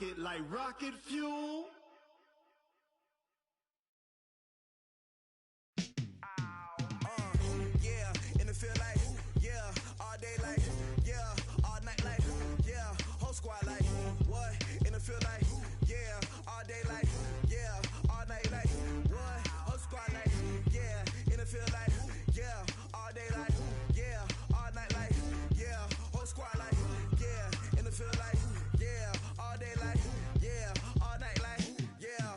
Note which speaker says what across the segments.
Speaker 1: rocket like rocket fuel.
Speaker 2: Yeah, in the field like, yeah, all day like, yeah, all night like, yeah, whole squad like, what? In the field like, yeah, all day like, yeah, all night like, what? Whole squad like, yeah, in the field like, yeah, all day like, yeah, all night like, yeah, whole squad like, yeah, in the field like, yeah, all day like, yeah, all night like, yeah.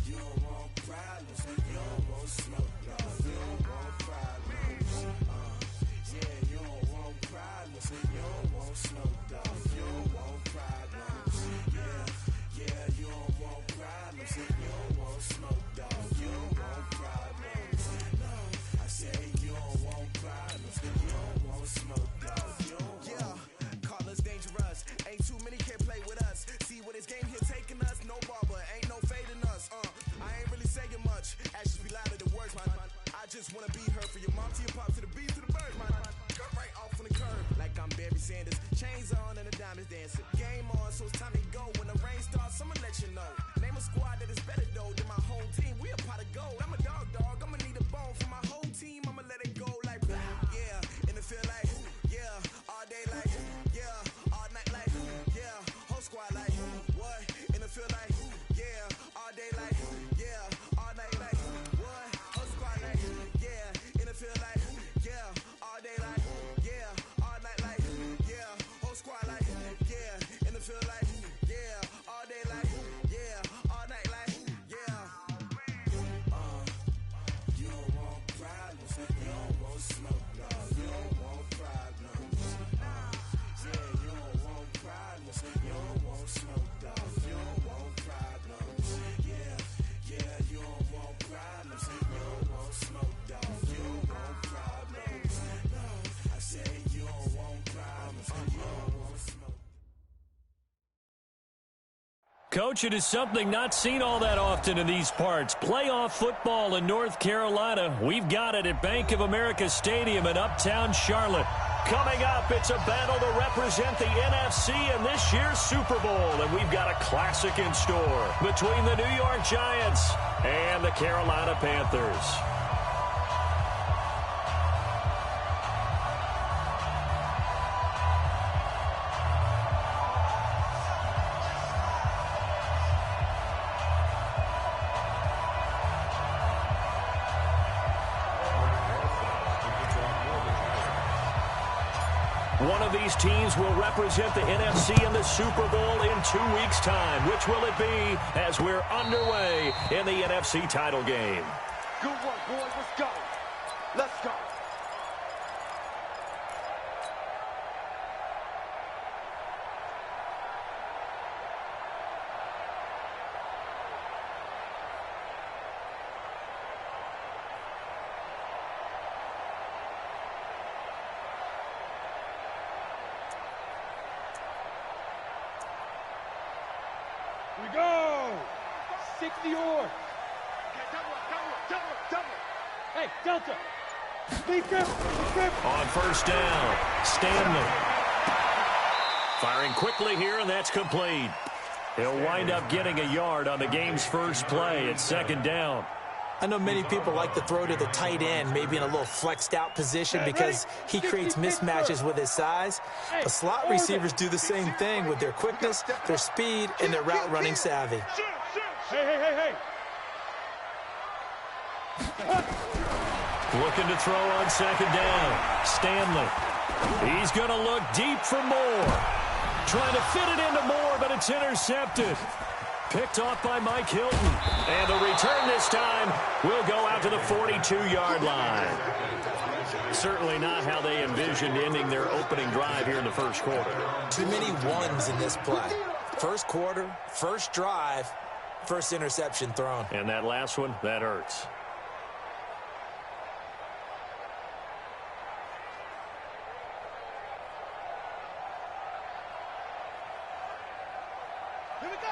Speaker 2: You don't want problems, you don't want smoke, dog. You don't want problems. Yeah, you don't want problems, you don't want smoke, dog. You don't want problems. Yeah, you don't want problems, you don't want smoke, dog. You don't want problems. No, I say you don't want problems, you don't want smoke, dog. You don't want. Call us dangerous. Ain't too many can play with us. See what this game here taking us. No barber, ain't no fading us. I ain't really saying much. Actions be louder than words, man. I just wanna be heard for your mom to your pop to the beat to the birds, man. Cut right off on the curb like I'm Barry Sanders. Chains on and the diamonds dancing. Game on, so it's time to go. When the rain starts, I'ma let you know. Name a squad that is better though than my whole team. We a pot of gold. I'm a dog. I'ma need a bone for my whole team. I'ma let it go like blah. Yeah, in the field like, yeah, all day like, yeah, all night like, yeah, whole squad like, what? In the field like, yeah, all day like, yeah, all night like, what? Whole squad like, yeah, in the field like, yeah, all day like, yeah, all night like, yeah, whole squad like, yeah, in the field like, yeah, all day like, yeah, all night like, yeah. You don't want problems, you don't want smoke, dog. You don't want problems. Yeah, you don't want problems, you don't want smoke, dog. You don't want problems. Yeah, you don't want problems, you don't want smoke, dog. You don't want problems. No, I say you don't want problems, you don't want smoke.
Speaker 3: Coach, it is something not seen all that often in these parts. Playoff football in North Carolina. We've got it at Bank of America Stadium in Uptown Charlotte. Coming up, it's a battle to represent the NFC in this year's Super Bowl. And we've got a classic in store between the New York Giants and the Carolina Panthers. One of these teams will represent the NFC in the Super Bowl in 2 weeks' time. Which will it be as we're underway in the NFC title game?
Speaker 4: Good work, boys. Let's go. Let's go.
Speaker 5: We go! 60 or.
Speaker 4: Okay, double.
Speaker 5: Hey, Delta! Be careful!
Speaker 3: On first down, Stanley. Firing quickly here, and that's complete. He'll wind up getting a yard on the game's first play at second down.
Speaker 6: I know many people like to throw to the tight end, maybe in a little flexed out position because he creates mismatches with his size. But slot receivers do the same thing with their quickness, their speed, and their route running savvy.
Speaker 5: Hey!
Speaker 3: Looking to throw on second down. Stanley. He's going to look deep for Moore. Trying to fit it into Moore, but it's intercepted. Picked off by Mike Hilton. And the return this time will go out to the 42-yard line. Certainly not how they envisioned ending their opening drive here in the first quarter.
Speaker 6: Too many ones in this play. First quarter, first drive, first interception thrown.
Speaker 3: And that last one, that hurts.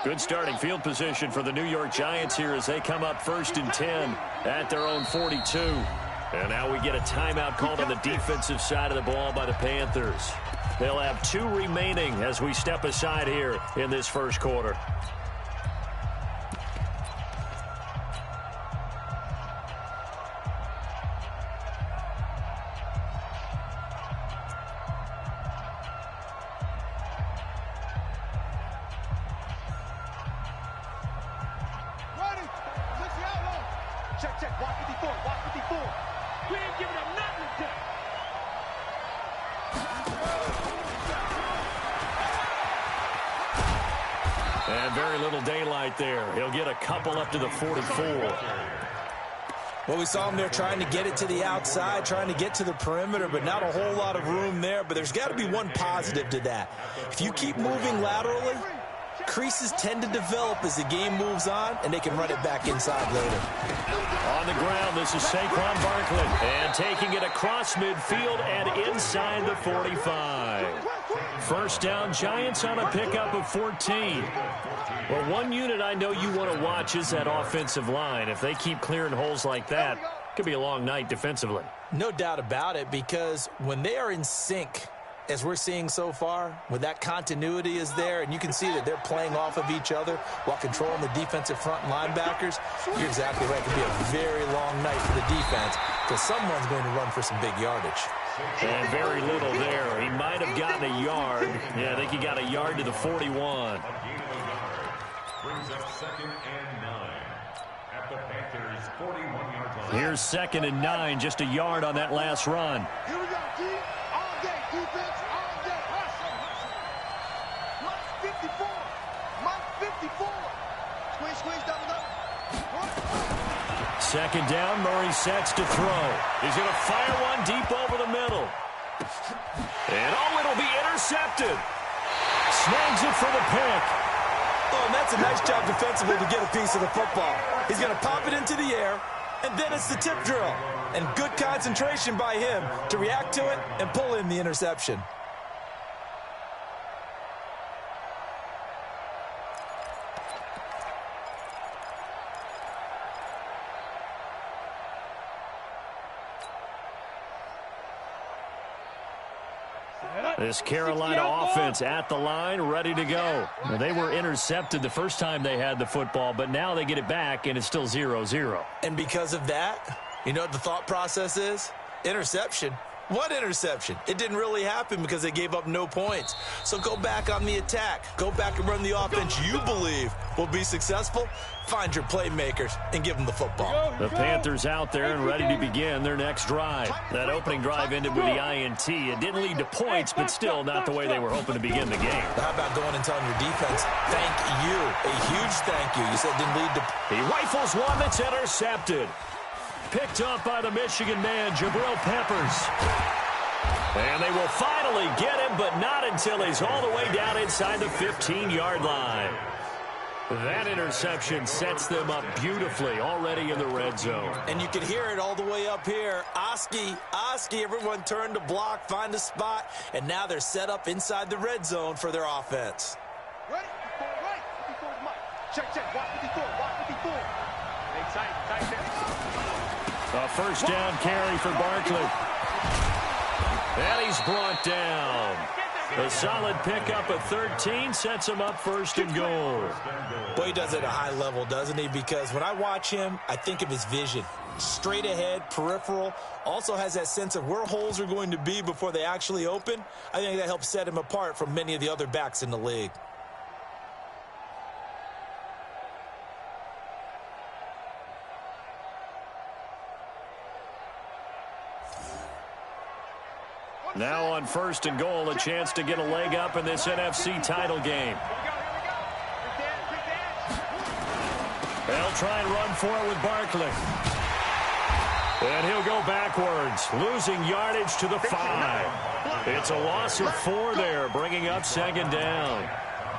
Speaker 3: Good starting field position for the New York Giants here as they come up 1st and 10 at their own 42. And now we get a timeout called on the defensive side of the ball by the Panthers. They'll have 2 remaining as we step aside here in this first quarter.
Speaker 5: Check, watch 54, watch 54. We ain't giving up nothing today.
Speaker 3: And very little daylight there. He'll get a couple up to the 44.
Speaker 6: Well, we saw him there trying to get it to the outside, trying to get to the perimeter, but not a whole lot of room there. But there's got to be one positive to that. If you keep moving laterally, creases tend to develop as the game moves on, and they can run it back inside later.
Speaker 3: On the ground, this is Saquon Barkley. And taking it across midfield and inside the 45. First down, Giants on a pickup of 14. Well, one unit I know you want to watch is that offensive line. If they keep clearing holes like that, it could be a long night defensively.
Speaker 6: No doubt about it, because when they are in sync, as we're seeing so far, when that continuity is there, and you can see that they're playing off of each other while controlling the defensive front linebackers, you're exactly right. It could be a very long night for the defense because someone's going to run for some big yardage.
Speaker 3: And very little there. He might have gotten a yard. Yeah, I think he got a yard to the 41.
Speaker 7: Brings up 2nd and 9 at the Panthers' 41-yard line.
Speaker 3: Here's 2nd and 9, just a yard on that last run.
Speaker 5: Here we go, D. All day, defense, all day. Hustle. Mark 54. Mark 54. Squeeze, double.
Speaker 3: 2nd down, Murray sets to throw. He's going to fire one deep over the middle. And it'll be intercepted. Snags it for the pick.
Speaker 6: Oh, and that's a nice job defensively to get a piece of the football. He's going to pop it into the air, and then it's the tip drill. And good concentration by him to react to it and pull in the interception.
Speaker 3: This Carolina offense at the line, ready to go. Now, they were intercepted the first time they had the football, but now they get it back, and it's still 0-0.
Speaker 6: And because of that, you know what the thought process is? Interception. What interception? It didn't really happen because they gave up no points. So go back on the attack. Go back and run the offense you believe will be successful. Find your playmakers and give them the football.
Speaker 3: The Panthers out there and ready to begin their next drive. That opening drive ended with the INT. It didn't lead to points, but still not the way they were hoping to begin the game.
Speaker 6: How about going and telling your defense, thank you, a huge thank you. You said it didn't lead to...
Speaker 3: He rifles one that's intercepted. Picked up by the Michigan man, Jabril Peppers. And they will finally get him, but not until he's all the way down inside the 15-yard line. That interception sets them up beautifully already in the red zone.
Speaker 6: And you can hear it all the way up here. Oski, everyone turned to block, find a spot, and now they're set up inside the red zone for their offense.
Speaker 5: Right. 54 is Mike. Check. Watch 54. Hey, tight there.
Speaker 3: A first down carry for Barkley. And he's brought down. A solid pickup of 13 sets him up 1st and goal.
Speaker 6: Boy, he does it at a high level, doesn't he? Because when I watch him, I think of his vision. Straight ahead, peripheral. Also has that sense of where holes are going to be before they actually open. I think that helps set him apart from many of the other backs in the league.
Speaker 3: Now on 1st and goal, a chance to get a leg up in this NFC title game. They'll try and run for it with Barkley. And he'll go backwards, losing yardage to the 5. It's a loss of 4 there, bringing up 2nd down.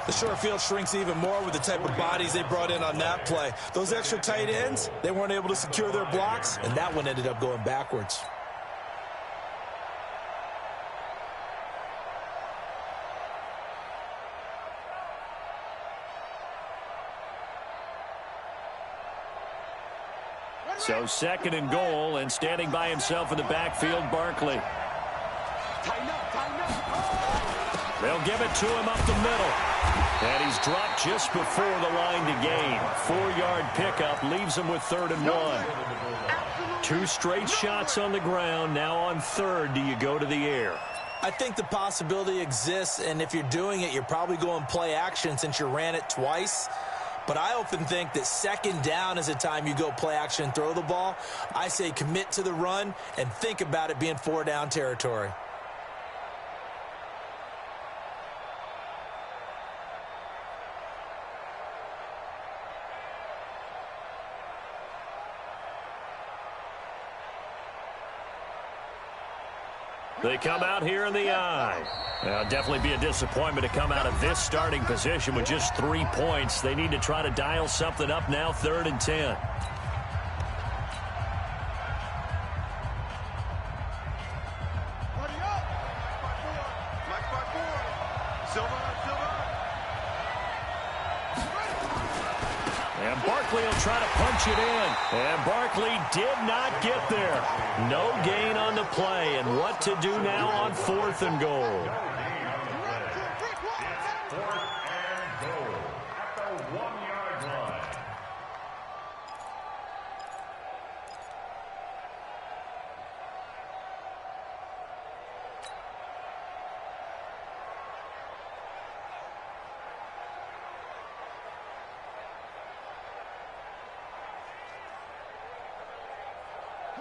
Speaker 6: The short field shrinks even more with the type of bodies they brought in on that play. Those extra tight ends, they weren't able to secure their blocks, and that one ended up going backwards.
Speaker 3: So second and goal, and standing by himself in the backfield, Barkley. They'll give it to him up the middle. And he's dropped just before the line to gain. 4-yard pickup leaves him with 3rd and 1. 2 straight shots on the ground. Now on 3rd, do you go to the air?
Speaker 6: I think the possibility exists, and if you're doing it, you're probably going play action since you ran it twice. But I often think that 2nd down is a time you go play action and throw the ball. I say commit to the run and think about it being 4-down territory.
Speaker 3: They come out here in the eye. Now, definitely be a disappointment to come out of this starting position with just 3 points. They need to try to dial something up now, 3rd and 10. And Barkley will try to punch it in. And Barkley did not get there. No gain on the play. And what to do now on 4th and goal?
Speaker 7: 4th and goal at the 1-yard line.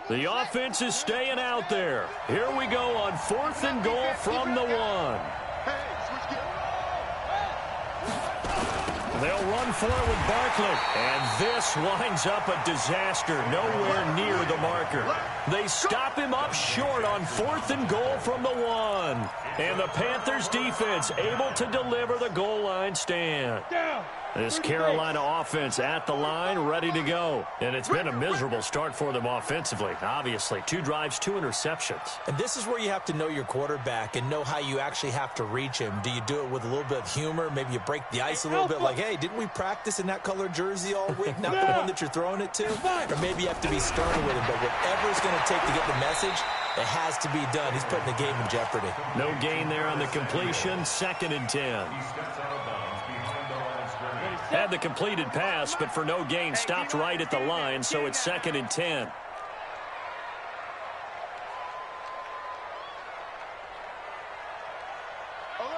Speaker 3: The offense is staying out there. Here we go on 4th and goal from the 1. They'll run for it with Barkley. And this winds up a disaster. Nowhere near the marker. They stop him up short on 4th and goal from the 1. And the Panthers defense able to deliver the goal line stand. This Carolina offense at the line, ready to go. And it's been a miserable start for them offensively, obviously. 2 drives, 2 interceptions.
Speaker 6: And this is where you have to know your quarterback and know how you actually have to reach him. Do you do it with a little bit of humor? Maybe you break the ice a little bit like, hey, didn't we practice in that color jersey all week? Not the one that you're throwing it to? Or maybe you have to be stern with him. But whatever it's going to take to get the message, it has to be done. He's putting the game in jeopardy.
Speaker 3: No gain there on the completion. 2nd and 10. Had the completed pass, but for no gain, stopped right at the line, so it's 2nd and 10.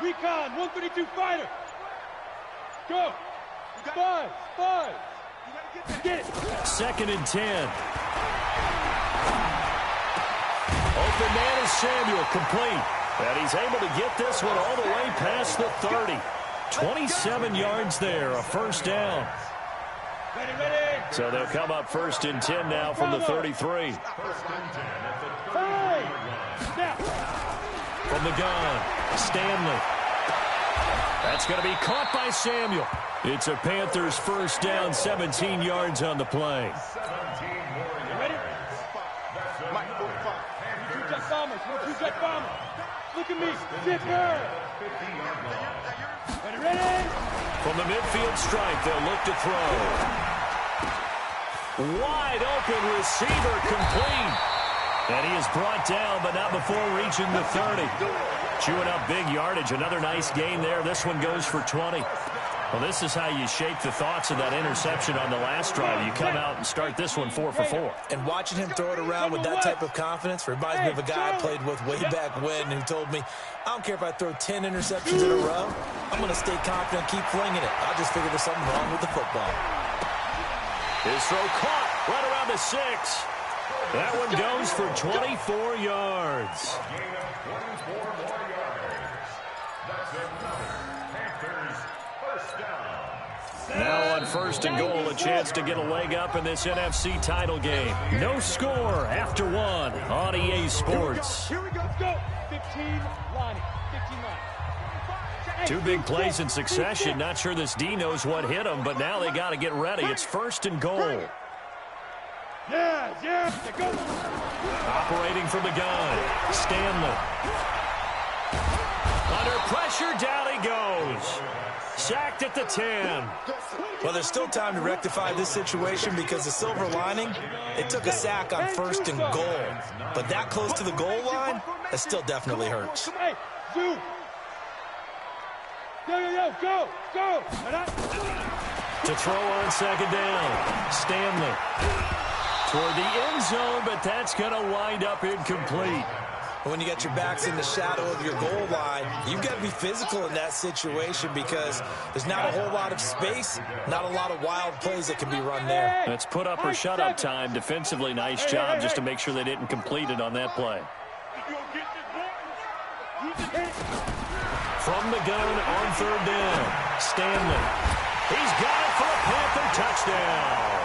Speaker 8: Recon, 132 fighter. Go. Five. Get it.
Speaker 3: 2nd and 10. Open man is Samuel, complete. And he's able to get this one all the way past the 30. 27 yards there, a 1st down. So they'll come up 1st and 10 now from the 33. From the gun, Stanley. That's going to be caught by Samuel. It's a Panthers 1st down, 17 yards on the play.
Speaker 7: 17 more yards.
Speaker 8: Two-jet bomber. Look at me. Zipper. Ready?
Speaker 3: From the midfield stripe, they'll look to throw. Wide open receiver, complete. And he is brought down, but not before reaching the 30. Chewing up big yardage. Another nice gain there. This one goes for 20. Well, this is how you shape the thoughts of that interception on the last drive. You come out and start this one 4 for 4.
Speaker 6: And watching him throw it around with that type of confidence reminds me of a guy I played with way back when who told me, I don't care if I throw 10 interceptions in a row. I'm going to stay confident, keep flinging it. I'll just figure there's something wrong with the football.
Speaker 3: His throw caught right around the 6. That one goes for 24 yards.
Speaker 7: A gain of 24 more yards. That's another Panthers 1st down.
Speaker 3: Now on 1st and goal, a chance to get a leg up in this NFC title game. No score after 1 on EA Sports.
Speaker 8: Here we go. Let's go. 15 line. 15 line.
Speaker 3: 2 big plays in succession. Not sure this D knows what hit him, but now they got to get ready. It's 1st and goal.
Speaker 8: Yeah. Go.
Speaker 3: Operating from the gun, Stanley. Under pressure, down he goes. sacked at the 10.
Speaker 6: Well, there's still time to rectify this situation because the silver lining, it took a sack on 1st and goal. But that close to the goal line, that still definitely hurts.
Speaker 8: Hey, Zoo. Go.
Speaker 3: To throw on 2nd down, Stanley. Toward the end zone, but that's going to wind up incomplete.
Speaker 6: When you got your backs in the shadow of your goal line, you've got to be physical in that situation because there's not a whole lot of space, not a lot of wild plays that can be run there.
Speaker 3: It's put up or shut up time. Defensively, nice job just to make sure they didn't complete it on that play. From the gun on 3rd down, Stanley. He's got it for a Panther touchdown.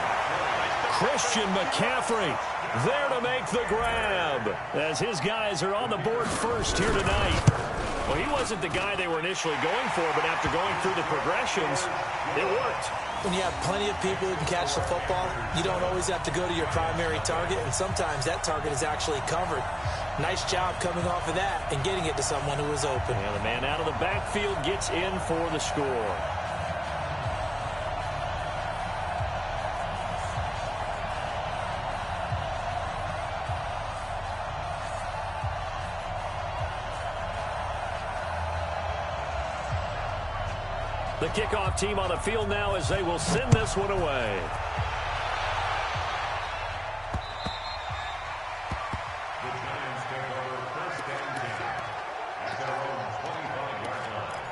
Speaker 3: Christian McCaffrey there to make the grab as his guys are on the board first here tonight. Well, he wasn't the guy they were initially going for, but after going through the progressions, it worked.
Speaker 6: When you have plenty of people who can catch the football, you don't always have to go to your primary target, and sometimes that target is actually covered. Nice job coming off of that and getting it to someone who was open.
Speaker 3: Yeah, the man out of the backfield gets in for the score. The kickoff team on the field now as they will send this one away.
Speaker 7: The Giants take over 1st and 10 at their own 25-yard line.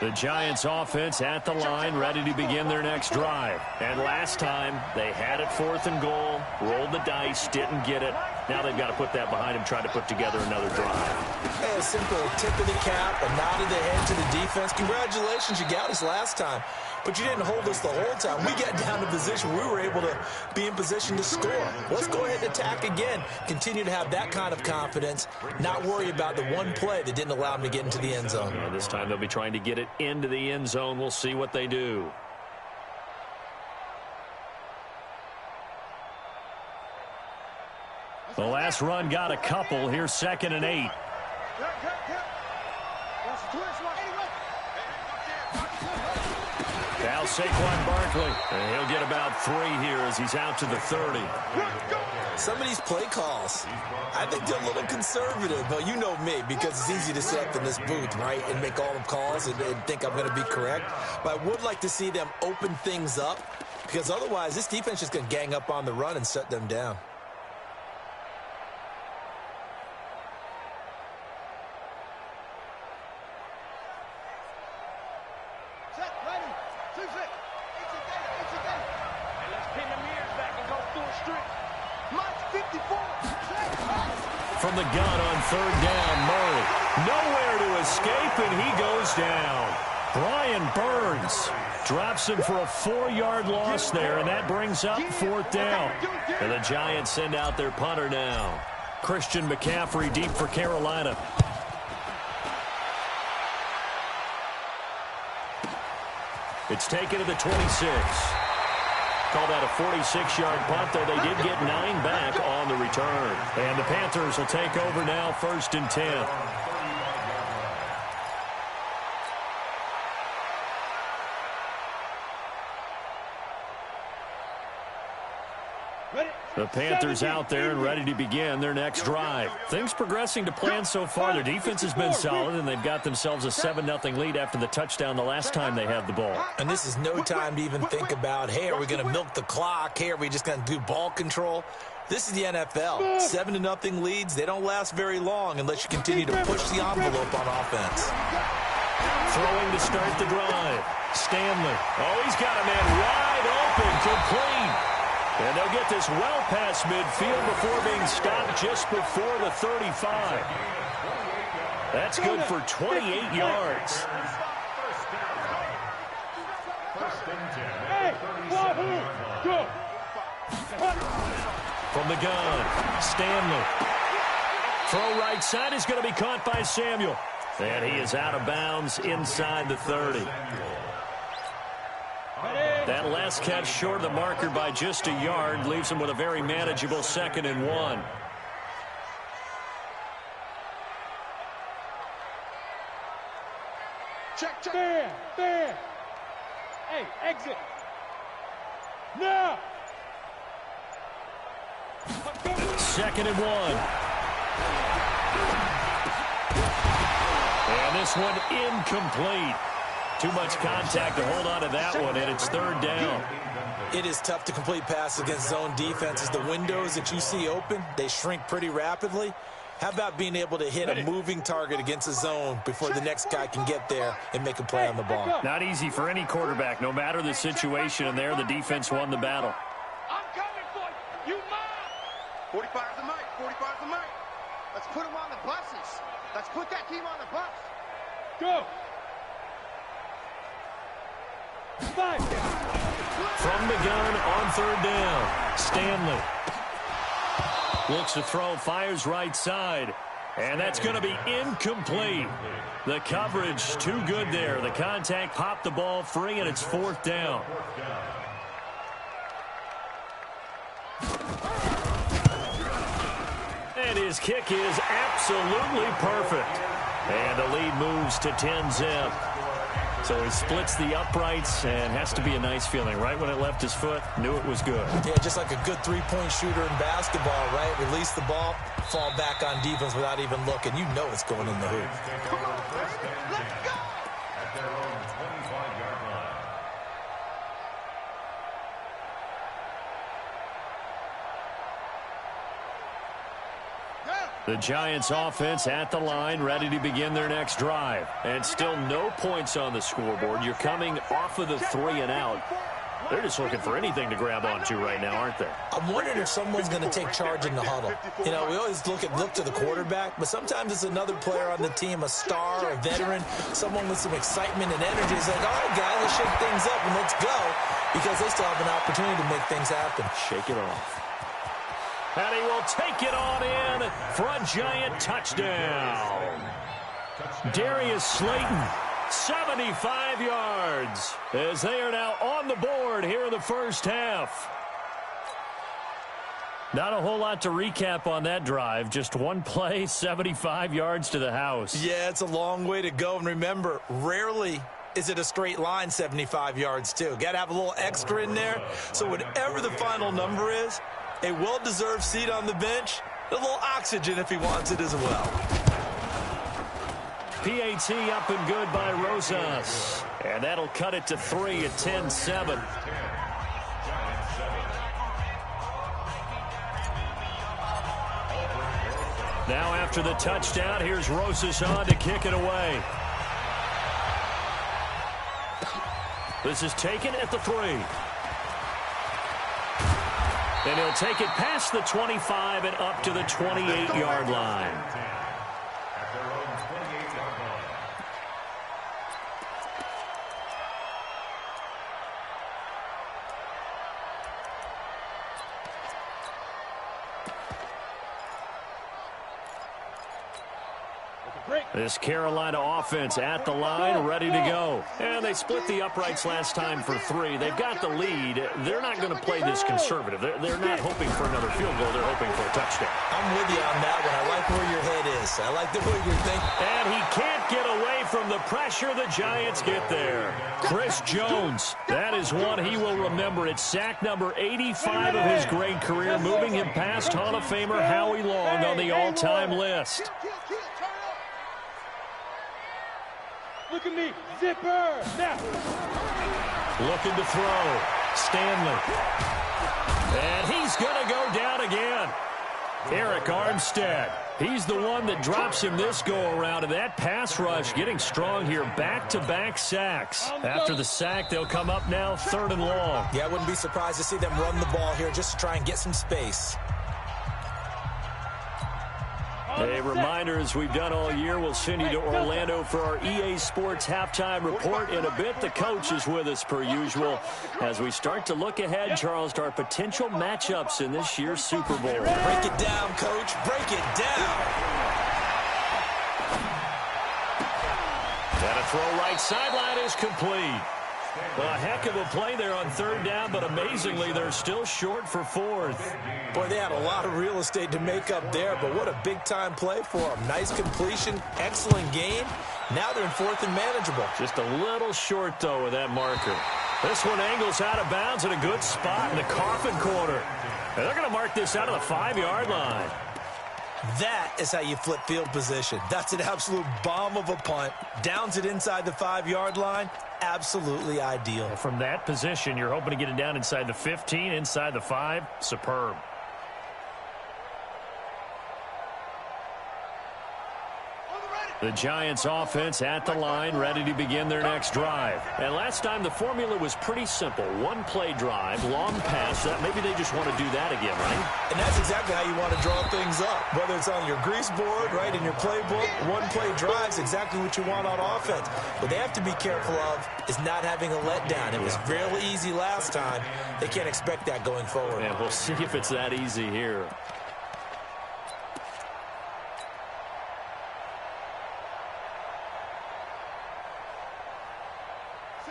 Speaker 3: The Giants offense at the line, ready to begin their next drive. And last time, they had it 4th and goal, rolled the dice, didn't get it. Now they've got to put that behind them, try to put together another drive.
Speaker 6: Hey, a simple tip of the cap, a nod of the head to the defense. Congratulations, you got us last time. But you didn't hold us the whole time. We got down to position. We were able to be in position to score. Let's go ahead and attack again. Continue to have that kind of confidence. Not worry about the one play that didn't allow them to get into the end zone.
Speaker 3: Yeah, this time they'll be trying to get it into the end zone. We'll see what they do. The last run got a couple. Here's 2nd and 8. Now Saquon Barkley. And he'll get about 3 here as he's out to the 30.
Speaker 6: Some of these play calls, I think they're a little conservative. But you know me, because it's easy to sit up in this booth, right, and make all the calls and think I'm going to be correct. But I would like to see them open things up, because otherwise this defense is going to gang up on the run and shut them down.
Speaker 3: From the gun on 3rd down, Murray. Nowhere to escape, and he goes down. Brian Burns drops him for a 4-yard loss there, and that brings up 4th down. And the Giants send out their punter now. Christian McCaffrey deep for Carolina. It's taken to the 26. Call that a 46-yard punt, though they did get 9 back on the return. And the Panthers will take over now, 1st and 10. The Panthers out there and ready to begin their next drive. Things progressing to plan so far. Their defense has been solid, and they've got themselves a 7-0 lead after the touchdown the last time they had the ball.
Speaker 6: And this is no time to even think about, hey, are we going to milk the clock? Hey, are we just going to do ball control? This is the NFL. 7-0 leads, they don't last very long unless you continue to push the envelope on offense.
Speaker 3: Throwing to start the drive. Stanley. Oh, he's got a man wide open, complete. And they'll get this well past midfield before being stopped just before the 35. That's good for 28 yards. From the gun, Stanley. Throw right side is going to be caught by Samuel. And he is out of bounds inside the 30. That last catch short of the marker by just a yard leaves him with a very manageable 2nd and 1.
Speaker 5: Check.
Speaker 8: Fair. Hey, exit. No.
Speaker 3: 2nd and 1. And this one incomplete. Too much contact to hold on to that one, and it's 3rd down.
Speaker 6: It is tough to complete passes against zone defenses. The windows that you see open, they shrink pretty rapidly. How about being able to hit a moving target against a zone before the next guy can get there and make a play on the ball?
Speaker 3: Not easy for any quarterback, no matter the situation, and there the defense won the battle.
Speaker 5: I'm coming for you. You mine. 45's the mic. 45's the mic. Let's put them on the buses. Let's put that team on the bus.
Speaker 8: Go. 5.
Speaker 3: From the gun on 3rd down, Stanley. Looks to throw, fires right side. And that's going to be incomplete. The coverage too good there. The contact popped the ball free, and it's 4th down. And his kick is absolutely perfect. And the lead moves to 10-zip. So he splits the uprights and has to be a nice feeling. Right when it left his foot, knew it was good.
Speaker 6: Yeah, just like a good three-point shooter in basketball, right? Release the ball, fall back on defense without even looking. You know it's going in the hoop.
Speaker 5: Come on, let's go.
Speaker 7: At their own 25-yard line.
Speaker 3: The Giants offense at the line, ready to begin their next drive. And still no points on the scoreboard. You're coming off of the 3 and out. They're just looking for anything to grab onto right now, aren't they?
Speaker 6: I'm wondering if someone's going to take charge in the huddle. You know, we always look to the quarterback, but sometimes it's another player on the team, a star, a veteran, someone with some excitement and energy. It's like, all right, guys, let's shake things up and let's go, because they still have an opportunity to make things happen.
Speaker 3: Shake it off. And he will take it on in for a Giant touchdown. Darius Slayton, 75 yards, as they are now on the board here in the first half. Not a whole lot to recap on that drive. Just one play, 75 yards to the house.
Speaker 6: Yeah, it's a long way to go. And remember, rarely is it a straight line 75 yards, too. Got to have a little extra in there. So whatever the final number is, a well-deserved seat on the bench, a little oxygen if he wants it as well.
Speaker 3: PAT up and good by Rosas. And that'll cut it to 3 at 10-7. Now after the touchdown, here's Rosas on to kick it away. This is taken at the 3. And he'll take it past the 25 and up to the 28-yard line.
Speaker 7: At their own 28-yard line.
Speaker 3: This Carolina offense at the line, ready to go. And they split the uprights last time for 3. They've got the lead. They're not going to play this conservative. They're not hoping for another field goal. They're hoping for a touchdown.
Speaker 6: I'm with you on that one. I like where your head is. I like the way you're thinking.
Speaker 3: And he can't get away from the pressure. The Giants get there. Chris Jones, that is one he will remember. It's sack number 85 of his great career, moving him past Hall of Famer Howie Long on the all-time list.
Speaker 8: Look at me. Zipper. Now.
Speaker 3: Looking to throw. Stanley. And he's going to go down again. Eric Armstead. He's the one that drops him this go-around, and that pass rush getting strong here. Back-to-back sacks. After the sack, they'll come up now 3rd and long.
Speaker 6: Yeah, I wouldn't be surprised to see them run the ball here just to try and get some space.
Speaker 3: A reminder, as we've done all year, we'll send you to Orlando for our EA Sports halftime report in a bit. The coach is with us per usual as we start to look ahead, Charles, to our potential matchups in this year's Super Bowl.
Speaker 6: Break it down, Coach. Break it down.
Speaker 3: And a throw right sideline is complete. A heck of a play there on third down, but amazingly, they're still short for fourth.
Speaker 6: Boy, they had a lot of real estate to make up there, but what a big-time play for them. Nice completion, excellent gain. Now they're in fourth and manageable.
Speaker 3: Just a little short, though, with that marker. This one angles out of bounds at a good spot in the coffin corner. And they're going to mark this out of the 5-yard line.
Speaker 6: That is how you flip field position. That's an absolute bomb of a punt. Downs it inside the 5-yard line. Absolutely ideal.
Speaker 3: From that position, you're hoping to get it down inside the 15, inside the 5. Superb. The Giants offense at the line, ready to begin their next drive. And last time the formula was pretty simple. One play drive, long pass. Maybe they just want to do that again, right?
Speaker 6: And that's exactly how you want to draw things up. Whether it's on your grease board, right, in your playbook, one play drive's exactly what you want on offense. What they have to be careful of is not having a letdown. It was real easy last time. They can't expect that going forward.
Speaker 3: And we'll see if it's that easy here.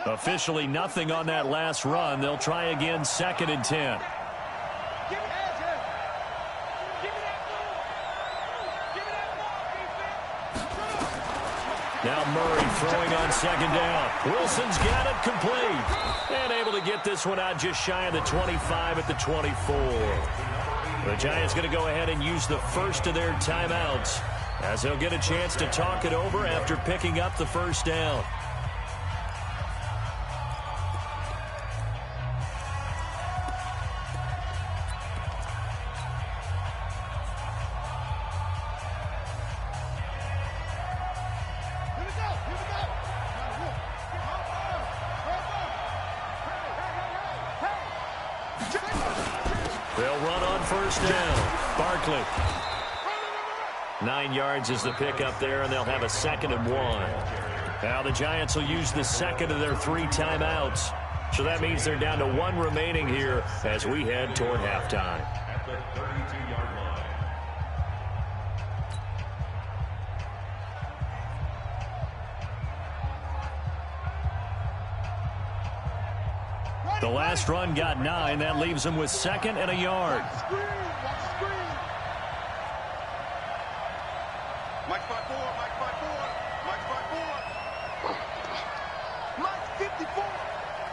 Speaker 3: Officially nothing on that last run. They'll try again, 2nd and 10. Now Murray throwing on 2nd down. Wilson's got it complete. And able to get this one out just shy of the 25 at the 24. The Giants going to go ahead and use the first of their timeouts as they'll get a chance to talk it over after picking up the first down. They'll run on first down. Barkley. 9 yards is the pickup there, and they'll have a 2nd and 1. Now the Giants will use the second of their 3 timeouts. So that means they're down to 1 remaining here as we head toward halftime.
Speaker 7: At the 32-yard line.
Speaker 3: The last run got 9. That leaves them with 2nd and a yard.
Speaker 5: Mike 5-4, Mike 5-4, Mike 5-4. Mike 54,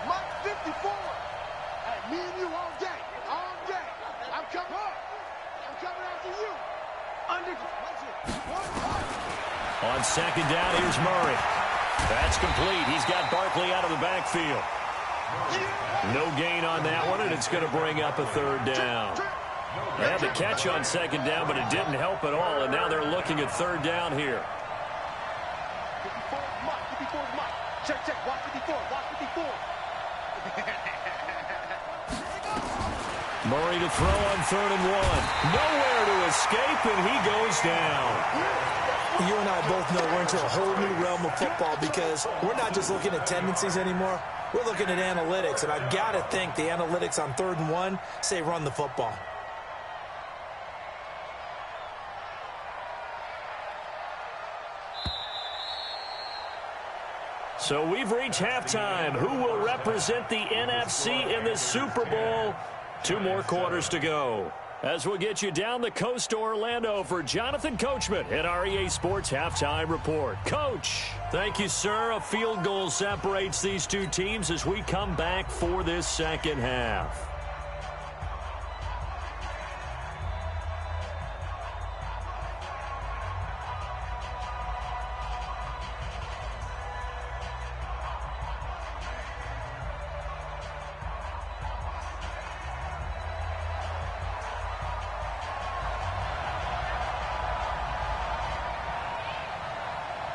Speaker 5: Mike 54. Hey, me and you all day, all day. I'm coming up. I'm coming after you.
Speaker 3: On 2nd down, here's Murray. That's complete. He's got Barkley out of the backfield. No gain on that one, and it's going to bring up a 3rd down. They had the catch on 2nd down, but it didn't help at all, and now they're looking at 3rd down here.
Speaker 5: 54 Mike, 54 Mike. Check, check, watch 54, watch 54.
Speaker 3: Murray to throw on 3rd and 1. Nowhere to escape, and he goes down.
Speaker 6: You and I both know we're into a whole new realm of football because we're not just looking at tendencies anymore. We're looking at analytics, and I've got to think the analytics on 3rd and 1 say run the football.
Speaker 3: So we've reached halftime. Who will represent the NFC in the Super Bowl? 2 more quarters to go. As we'll get you down the coast to Orlando for Jonathan Coachman at our EA Sports Halftime Report. Coach, thank you, sir. A field goal separates these 2 teams as we come back for this 2nd half.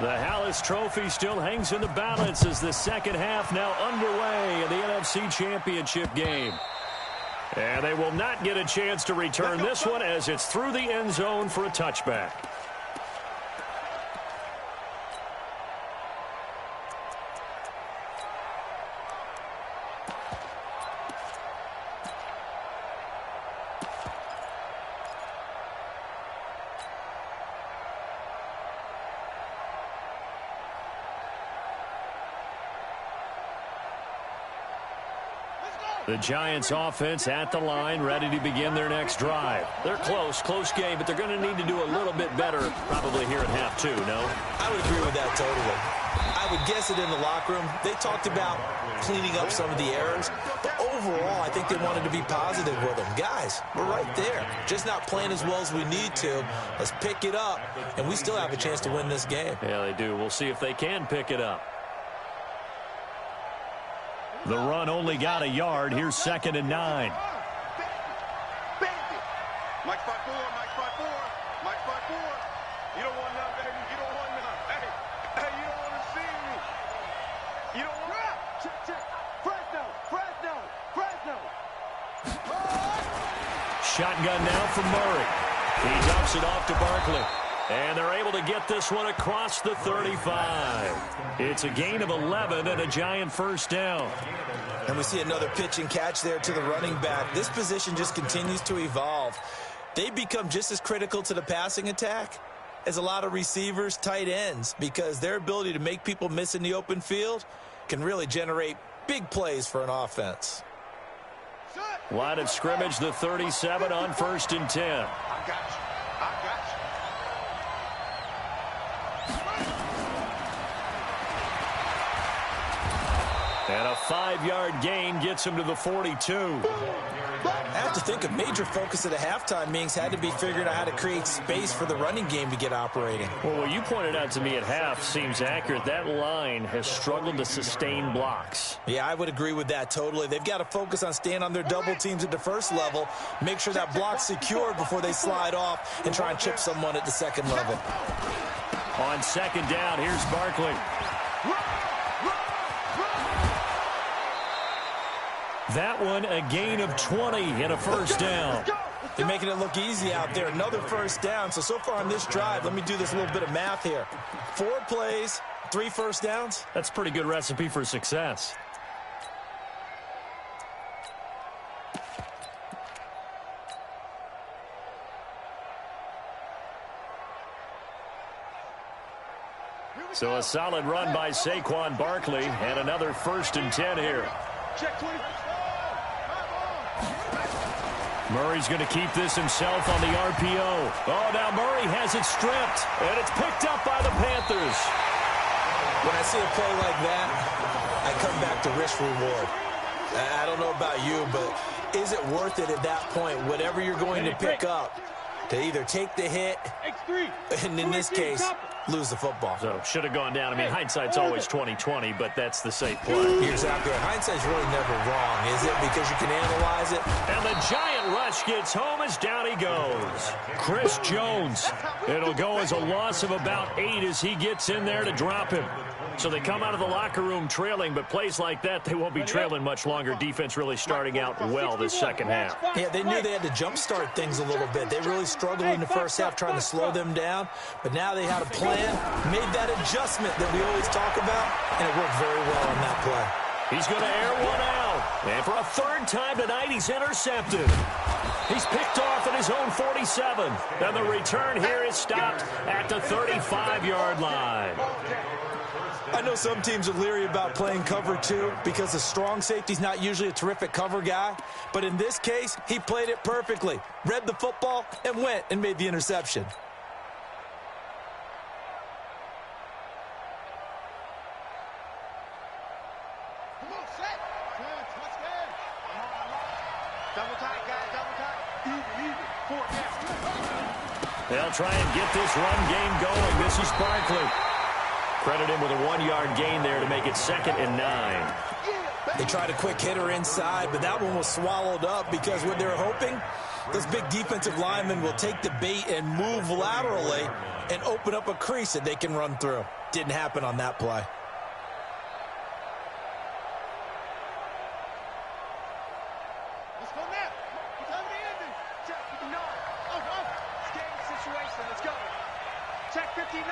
Speaker 3: The Hallis Trophy still hangs in the balance as the 2nd half now underway in the NFC Championship game. And they will not get a chance to return this one as it's through the end zone for a touchback. The Giants offense at the line, ready to begin their next drive. They're close game, but they're going to need to do a little bit better probably here at half two, no?
Speaker 6: I would agree with that totally. I would guess it in the locker room. They talked about cleaning up some of the errors, but overall, I think they wanted to be positive with them. Guys, we're right there. Just not playing as well as we need to. Let's pick it up, and we still have a chance to win this game.
Speaker 3: Yeah, they do. We'll see if they can pick it up. The run only got a yard. Here's 2nd and 9.
Speaker 5: Mike 5-4, Mike 5-4, Mike 5-4. You don't want none, baby. You don't want none. Hey, you don't want to see me. You don't want to. Check. Fresno.
Speaker 3: Shotgun now from Murray. He dumps it off to Barkley. And they're able to get this one across the 35. It's a gain of 11 and a Giant first down.
Speaker 6: And we see another pitch and catch there to the running back. This position just continues to evolve. They become just as critical to the passing attack as a lot of receivers, tight ends, because their ability to make people miss in the open field can really generate big plays for an offense.
Speaker 3: Line of scrimmage, the 37 on 1st and 10.
Speaker 5: I got you.
Speaker 3: And a 5-yard gain gets him to the 42.
Speaker 6: I have to think a major focus at the halftime meetings had to be figuring out how to create space for the running game to get operating.
Speaker 3: Well, what you pointed out to me at half seems accurate. That line has struggled to sustain blocks.
Speaker 6: Yeah, I would agree with that totally. They've got to focus on staying on their double teams at the first level, make sure that block's secured before they slide off and try and chip someone at the second level.
Speaker 3: On 2nd down, here's Barkley. That one a gain of 20 and a first down.
Speaker 6: They're making it look easy out there. Another first down. So far on this drive, let me do this little bit of math here. 4 plays, 3 first downs.
Speaker 3: That's a pretty good recipe for success. So a solid run by Saquon Barkley and another 1st and 10 here.
Speaker 5: Check 20.
Speaker 3: Murray's going to keep this himself on the RPO. Oh, now Murray has it stripped, and it's picked up by the Panthers.
Speaker 6: When I see a play like that, I come back to risk reward. I don't know about you, but is it worth it at that point, whatever you're going to pick up, to either take the hit, and in this case, lose the football?
Speaker 3: So should have gone down. I mean, hindsight's always 20/20, but that's the safe play.
Speaker 6: You're exactly right. Hindsight's really never wrong, is it? Because you can analyze it.
Speaker 3: And the Giant rush gets home as down he goes. Chris Jones. It'll go as a loss of about 8 as he gets in there to drop him. So they come out of the locker room trailing, but plays like that, they won't be trailing much longer. Defense really starting out well this second half.
Speaker 6: Yeah, they knew they had to jumpstart things a little bit. They really struggled in the first half trying to slow them down, but now they had a plan, made that adjustment that we always talk about, and it worked very well on that play.
Speaker 3: He's going to air one out, and for a 3rd time tonight, he's intercepted. He's picked off at his own 47, and the return here is stopped at the 35-yard line.
Speaker 6: I know some teams are leery about playing cover 2 because the strong safety's not usually a terrific cover guy. But in this case, he played it perfectly. Read the football and went and made the interception.
Speaker 5: Come on, set. Let's go. Double tight, guys. Double tight. Even. 4 down.
Speaker 3: They'll try and get this run game going. This is Barkley. Credit him with a 1-yard gain there to make it 2nd and 9.
Speaker 6: They tried a quick hitter inside, but that one was swallowed up because what they're hoping, those big defensive linemen will take the bait and move laterally and open up a crease that they can run through. Didn't happen on that play.
Speaker 5: Let's go now. It's over the ending. Check 59. It's game situation. Let's go. Check 59.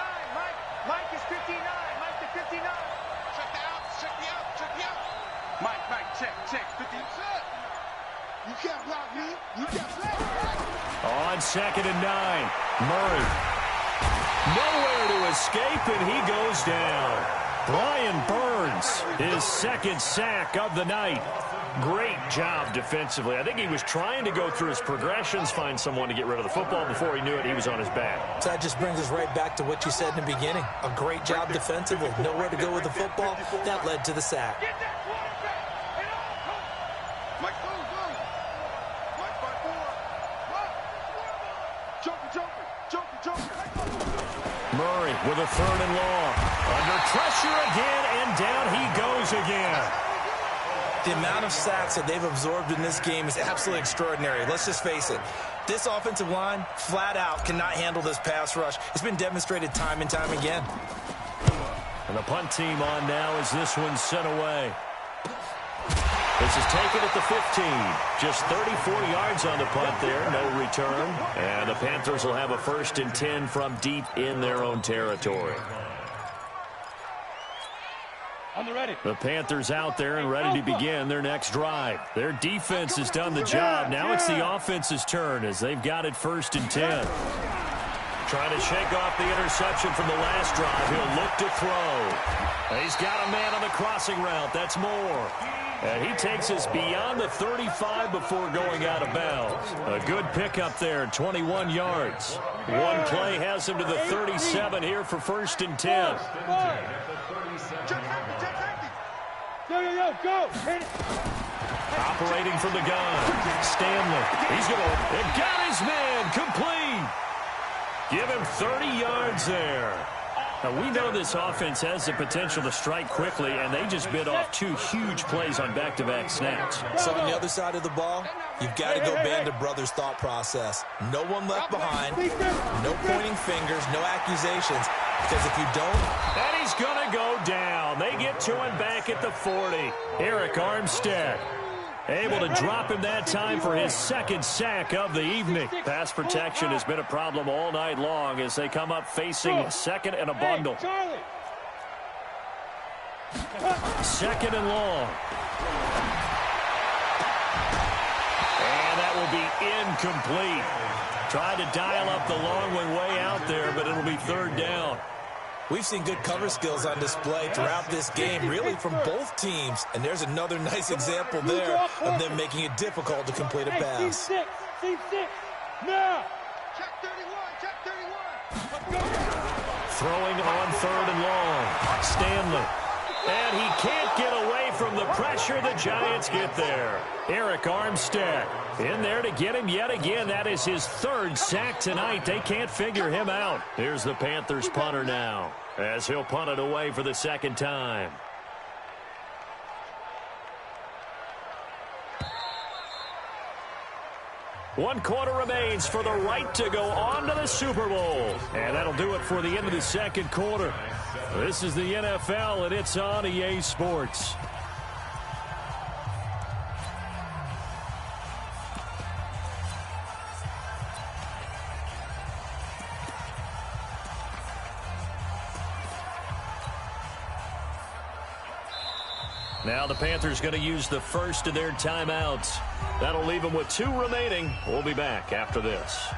Speaker 5: Mike is 59. Mike to 59. Check the out. Check the out. Mike, check. 50. You can't block me. You can't block me.
Speaker 3: On 2nd and 9, Murray. Nowhere to escape, and he goes down. Brian Burns His second sack of the night. Great job defensively. I think he was trying to go through his progressions, find someone to get rid of the football. Before he knew it, he was on his back.
Speaker 6: So that just brings us right back to what you said in the beginning. A great job defensively. Nowhere to go with the football. That led to the sack.
Speaker 3: Murray with a 3rd and long. Under pressure again, and down he goes again.
Speaker 6: The amount of sacks that they've absorbed in this game is absolutely extraordinary. Let's just face it. This offensive line, flat out, cannot handle this pass rush. It's been demonstrated time and time again.
Speaker 3: And the punt team on now as this one's sent away. This is taken at the 15. Just 34 yards on the punt there. No return. And the Panthers will have a 1st and 10 from deep in their own territory. The Panthers out there and ready to begin their next drive. Their defense has done the job. Now it's the offense's turn as they've got it 1st and 10. Trying to shake off the interception from the last drive. He'll look to throw. He's got a man on the crossing route. That's Moore. And he takes us beyond the 35 before going out of bounds. A good pickup there, 21 yards. One play has him to the 37 here for 1st and 10.
Speaker 8: Go!
Speaker 3: Operating from the gun. Stanley. He's going to got his man complete. Give him 30 yards there. Now, we know this offense has the potential to strike quickly, and they just bit off 2 huge plays on back-to-back snaps.
Speaker 6: So on the other side of the ball, you've got to go Band of Brothers thought process. No one left behind, no pointing fingers, no accusations, because if you don't...
Speaker 3: And he's going to go down. They get to him back at the 40. Eric Armstead able to drop him that time for his 2nd sack of the evening. Pass protection has been a problem all night long as they come up facing 2nd and a bundle. 2nd and long. And that will be incomplete. Tried to dial up the long one way out there, but it'll be 3rd down.
Speaker 6: We've seen good cover skills on display throughout this game, really from both teams. And there's another nice example there of them making it difficult to complete a pass.
Speaker 8: Team 6, now!
Speaker 5: Check 31, check 31.
Speaker 3: Throwing on 3rd and long. Stanley. And he can't get away from the pressure. The Giants get there. Eric Armstead in there to get him yet again. That is his 3rd sack tonight. They can't figure him out. Here's the Panthers punter now as he'll punt it away for the 2nd time. One quarter remains for the right to go on to the Super Bowl. And that'll do it for the end of the 2nd quarter. This is the NFL, and it's on EA Sports. Now the Panthers going to use the first of their timeouts. That'll leave them with 2 remaining. We'll be back after this.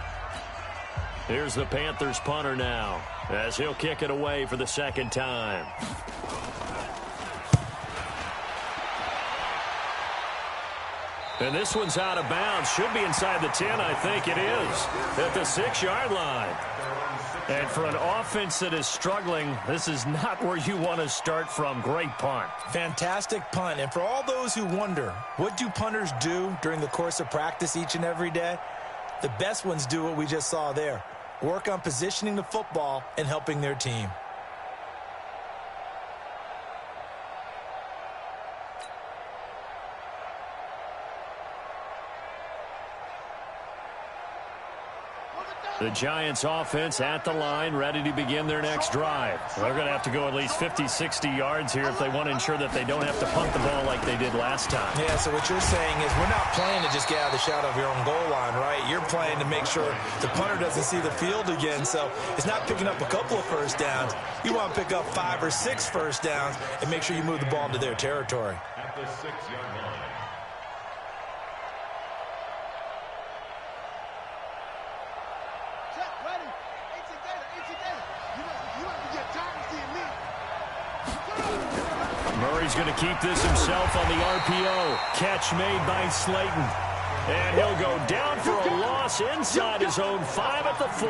Speaker 3: Here's the Panthers punter now as he'll kick it away for the 2nd time. And this one's out of bounds. Should be inside the 10, I think it is. At the 6-yard line. And for an offense that is struggling, this is not where you want to start from. Great punt.
Speaker 6: Fantastic punt. And for all those who wonder, what do punters do during the course of practice each and every day? The best ones do what we just saw there. Work on positioning the football and helping their team.
Speaker 3: The Giants offense at the line, ready to begin their next drive. They're going to have to go at least 50, 60 yards here if they want to ensure that they don't have to punt the ball like they did last time.
Speaker 6: Yeah, so what you're saying is we're not playing to just get out of the shadow of your own goal line, right? You're playing to make sure the punter doesn't see the field again. So it's not picking up a couple of first downs. You want to pick up 5 or 6 first downs and make sure you move the ball into their territory.
Speaker 7: At the 6-yard line.
Speaker 3: Murray's going to keep this himself on the RPO. Catch made by Slayton. And he'll go down for a loss inside his own 5 at the 4.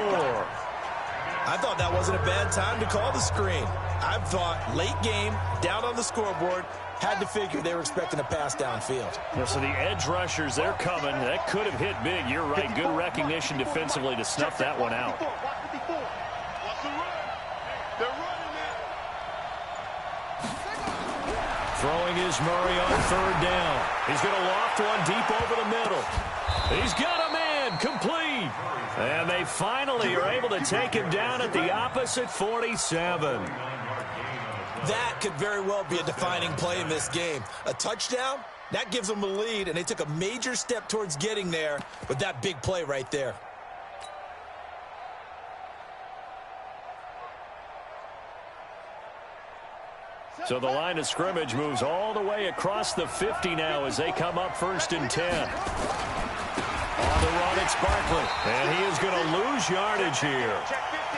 Speaker 6: I thought that wasn't a bad time to call the screen. I thought late game, down on the scoreboard, had to figure they were expecting a pass downfield.
Speaker 3: So the edge rushers, they're coming. That could have hit big. You're right. Good recognition defensively to snuff that one out. Throwing is Murray on 3rd down. He's going to loft one deep over the middle. He's got a man, complete. And they finally are able to take him down at the opposite 47.
Speaker 6: That could very well be a defining play in this game. A touchdown, that gives them a lead, and they took a major step towards getting there with that big play right there.
Speaker 3: So the line of scrimmage moves all the way across the 50 now as they come up 1st and 10. On the run, it's Barkley. And he is going to lose yardage here.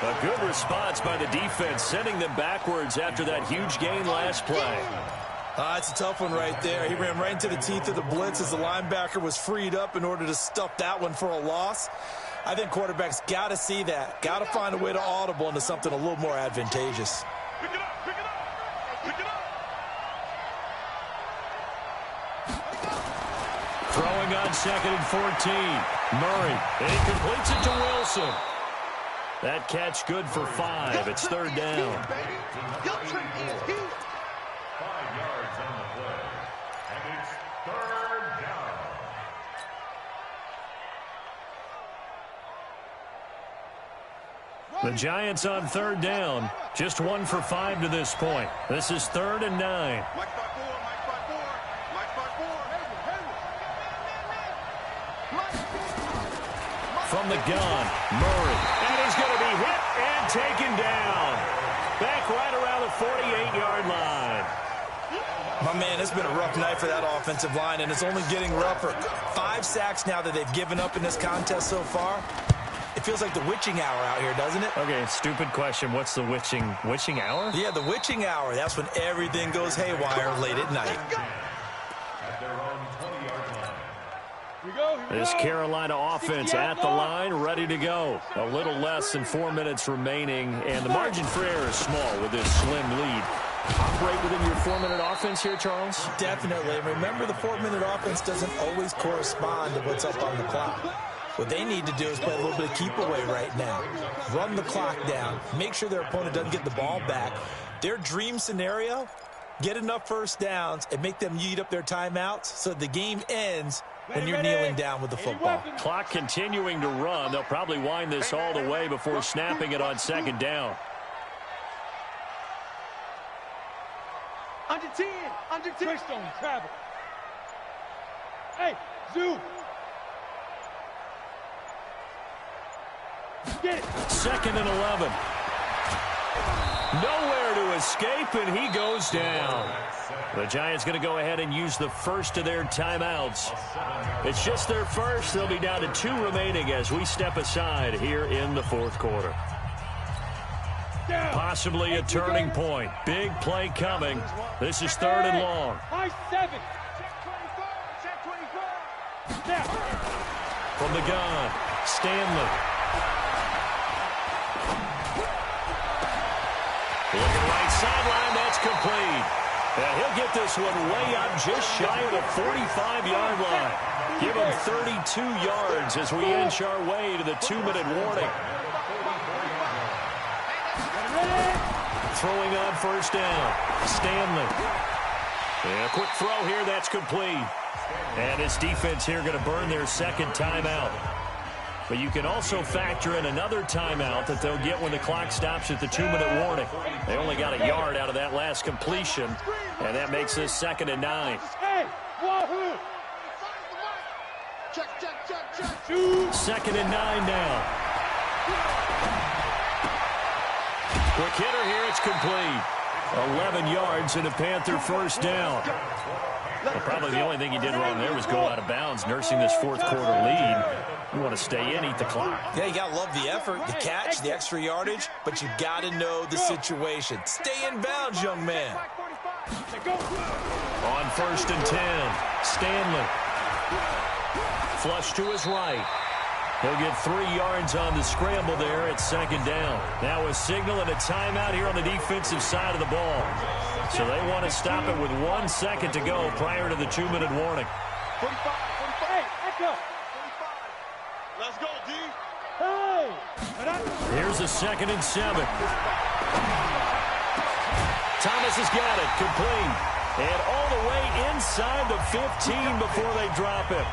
Speaker 3: A good response by the defense, sending them backwards after that huge gain last play.
Speaker 6: It's a tough one right there. He ran right into the teeth of the blitz as the linebacker was freed up in order to stuff that one for a loss. I think quarterbacks got to see that. Got to find a way to audible into something a little more advantageous.
Speaker 5: Pick it up, pick it up, pick it up.
Speaker 3: Throwing on 2nd and 14. Murray, and he completes it to Wilson. That catch good for 5. It's 3rd down.
Speaker 7: 5 yards on the play. And it's 3rd down.
Speaker 3: The Giants on 3rd down. Just 1 for 5 to this point. This is 3rd and 9. From the gun, Murray. And he's going to be hit and taken down. Back right around the 48-yard line.
Speaker 6: My man, it's been a rough night for that offensive line, and it's only getting rougher. 5 sacks now that they've given up in this contest so far. It feels like the witching hour out here, doesn't it?
Speaker 3: Okay, stupid question. What's the witching hour?
Speaker 6: Yeah, the witching hour. That's when everything goes haywire late at night.
Speaker 7: At their own 20-yard line.
Speaker 3: This Carolina offense at the line, ready to go. A little less than 4 minutes remaining, and the margin for error is small with this slim lead. Operate within your 4-minute offense here, Charles?
Speaker 6: Definitely. And remember, the 4-minute offense doesn't always correspond to what's up on the clock. What they need to do is play a little bit of keep away right now. Run the clock down. Make sure their opponent doesn't get the ball back. Their dream scenario, get enough first downs and make them eat up their timeouts so the game ends when you're kneeling down with the football.
Speaker 3: Clock continuing to run. They'll probably wind this all the way before snapping it on 2nd down.
Speaker 8: Under 10. Under 10. Touchdown, travel. Hey, Zoo. Get it.
Speaker 3: 2nd and 11. Nowhere to escape, and he goes down. The Giants going to go ahead and use the first of their timeouts. It's just their first. They'll be down to 2 remaining as we step aside here in the 4th quarter. Possibly a turning point. Big play coming. This is 3rd and long.
Speaker 8: High 7.
Speaker 3: From the gun, Stanley. Looking right sideline, that's complete. And he'll get this one way up just shy of the 45-yard line. Give him 32 yards as we inch our way to the 2-minute warning. Throwing on 1st down, Stanley. And a quick throw here, that's complete. And his defense here going to burn their 2nd timeout. But you can also factor in another timeout that they'll get when the clock stops at the 2-minute warning. They only got a yard out of that last completion, and that makes this 2nd and 9.
Speaker 8: Hey, wahoo!
Speaker 3: 2nd and 9 now. Quick hitter here, it's complete. 11 yards and a Panther 1st down. Well, probably the only thing he did wrong there was go out of bounds, nursing this 4th quarter lead. You want to stay in, eat the clock.
Speaker 6: Yeah, you got to love the effort, the catch, the extra yardage, but you got to know the situation. Stay in bounds, young man.
Speaker 3: On 1st and 10, Stanley. Flush to his right. He'll get 3 yards on the scramble there at 2nd down. Now a signal and a timeout here on the defensive side of the ball. So they want to stop it with 1 second to go prior to the 2-minute warning.
Speaker 8: 45, 45, echo.
Speaker 5: 45. Let's go, D.
Speaker 8: Hey!
Speaker 3: Here's a 2nd and 7. Thomas has got it, complete. And all the way inside the 15 before they drop him.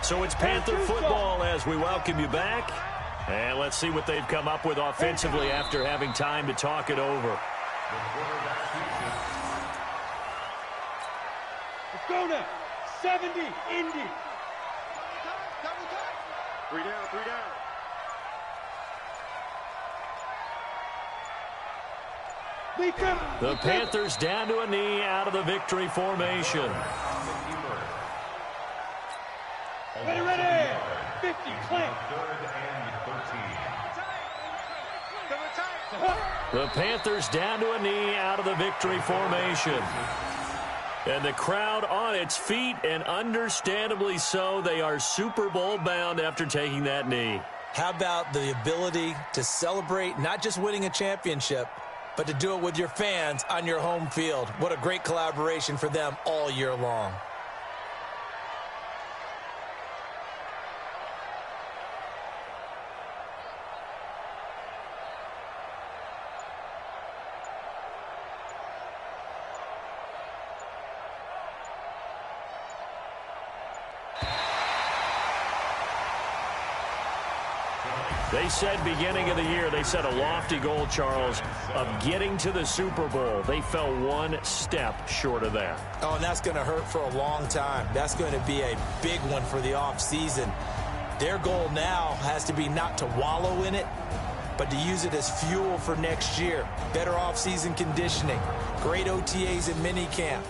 Speaker 3: So it's Panther football as we welcome you back. And let's see what they've come up with offensively after having time to talk it over.
Speaker 8: Let's go now. 70, Indy.
Speaker 5: 3 down, 3 down.
Speaker 3: The Panthers down to a knee out of the victory formation.
Speaker 8: Ready, ready. 50, clamp.
Speaker 3: The Panthers down to a knee out of the victory formation. And the crowd on its feet, and understandably so. They are Super Bowl bound after taking that knee.
Speaker 6: How about the ability to celebrate not just winning a championship, but to do it with your fans on your home field? What a great collaboration for them all year long.
Speaker 3: They said beginning of the year, they set a lofty goal, Charles, of getting to the Super Bowl. They fell 1 step short of that.
Speaker 6: Oh, and that's going to hurt for a long time. That's going to be a big one for the offseason. Their goal now has to be not to wallow in it, but to use it as fuel for next year. Better offseason conditioning, great OTAs and minicamp.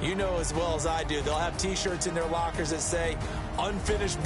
Speaker 6: You know as well as I do, they'll have T-shirts in their lockers that say, unfinished.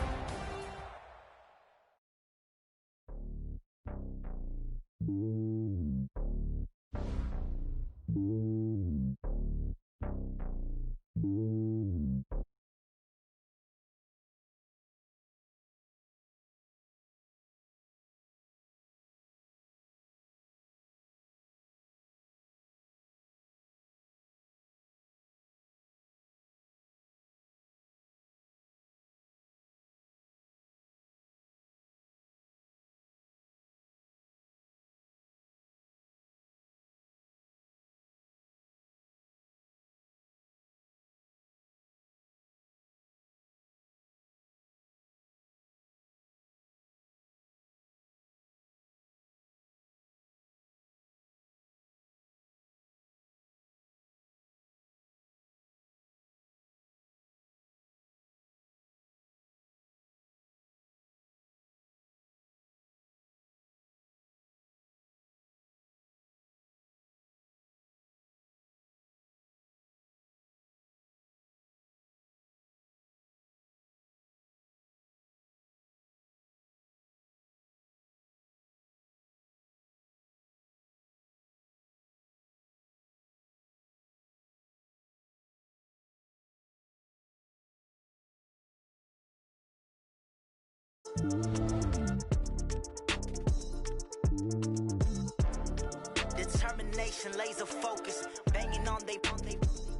Speaker 9: Determination, laser focus, banging on they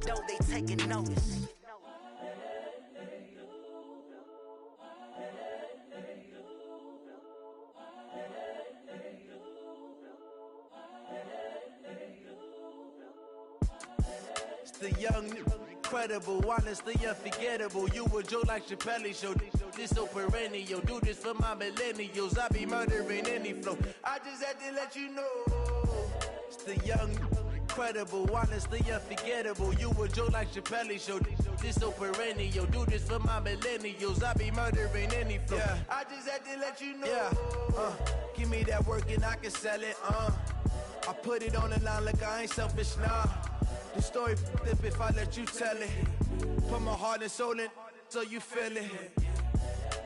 Speaker 9: though they taking notice.
Speaker 2: It's the young, incredible, honestly unforgettable. You a Joe like Chappelle show. This so perennial. Do this for my millennials. I be murdering any flow. I just had to let you know. It's the young, incredible, honestly unforgettable. You a Joe like Chappelle show. This so perennial. Do this for my millennials. I be murdering any flow. Yeah. I just had to let you know. Yeah. Give me that work and I can sell it. I put it on the line like I ain't selfish, nah. The story flip if I let you tell it. Put my heart and soul in so you feel it.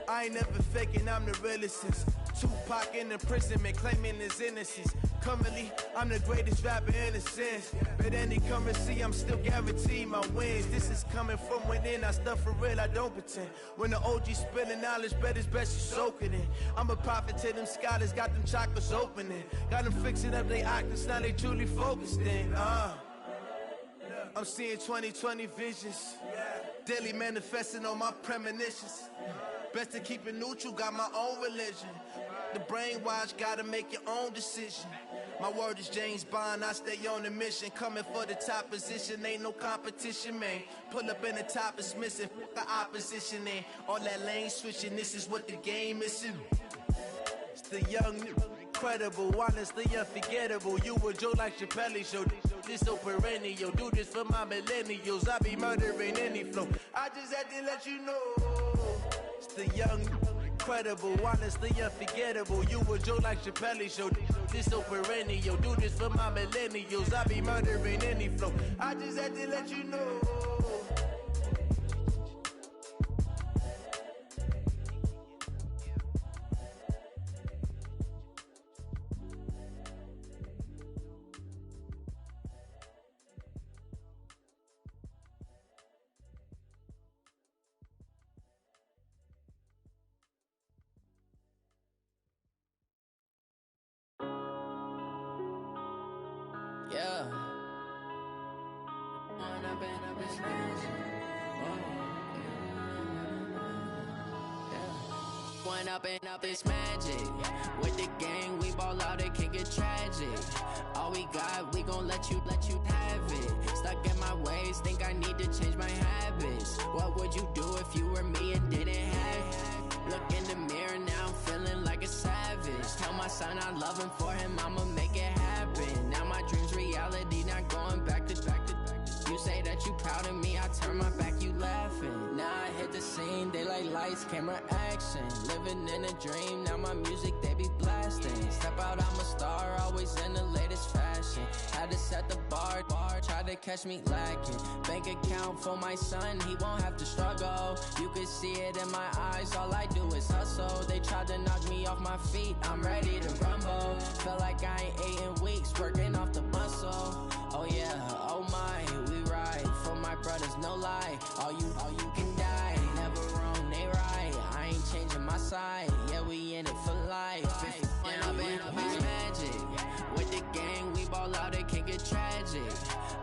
Speaker 2: I ain't never faking, I'm the realest since Tupac in imprisonment, claiming his innocence.
Speaker 10: Currently, I'm the greatest rapper in a sense. But any currency, I'm still guaranteed my wins. This is coming from within, I stuff for real, I don't pretend. When the OG spilling knowledge, bet it's best you soak it in. I'm a prophet to them scholars, got them chakras opening. Got them fixing up they octaves, now they truly focused in. I'm seeing 2020 visions. Daily manifesting on my premonitions. Best to keep it neutral, got my own religion. The brainwash, gotta make your own decision. My word is James Bond, I stay on the mission. Coming for the top position, ain't no competition, man. Pull up in the top, it's missing, the opposition in. All that lane switching, this is what the game is. It's the young, incredible, honestly unforgettable. You a Joe like Chappelle show. This so perennial, do this for my millennials. I be murdering any flow. I just had to let you know. It's the young, incredible, honestly unforgettable. You a Joe like Chappelle show. This so perennial, do this for my millennials. I be murdering any flow. I just had to let you know.
Speaker 11: Yeah. One up and up is magic. With the gang, we ball out, it can get tragic. All we got, we gon' let you have it. Stuck in my ways, think I need to change my habits. What would you do if you were me and didn't have it? Look in the mirror, now I'm feeling like a savage. Tell my son I love him, for him I'ma make it happen. Now my dream's reality, not going back to. You say that you proud of me, I turn my back, you laughing. Now I hit the scene, daylight lights, camera action. Living in a dream, now my music, they be blasting. Step out, I'm a star, always in the latest fashion. Had to set the bar, try to catch me lacking. Bank account for my son, he won't have to struggle. You can see it in my eyes, all I do is hustle. They tried to knock me off my feet, I'm ready to rumble. Feel like I ain't ate in weeks, working off the muscle. Oh yeah, oh my, we ride for my brothers, no lie. All you can die, never wrong, they right. I ain't changing my side, yeah, we in it for life. And I've been magic. With the gang, we ball out, it can get tragic.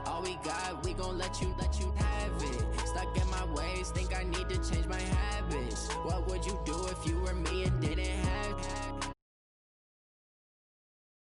Speaker 11: All we got, we gon' let you have it. Stuck in my ways, think I need to change my habits. What would you do if you were me and didn't have it?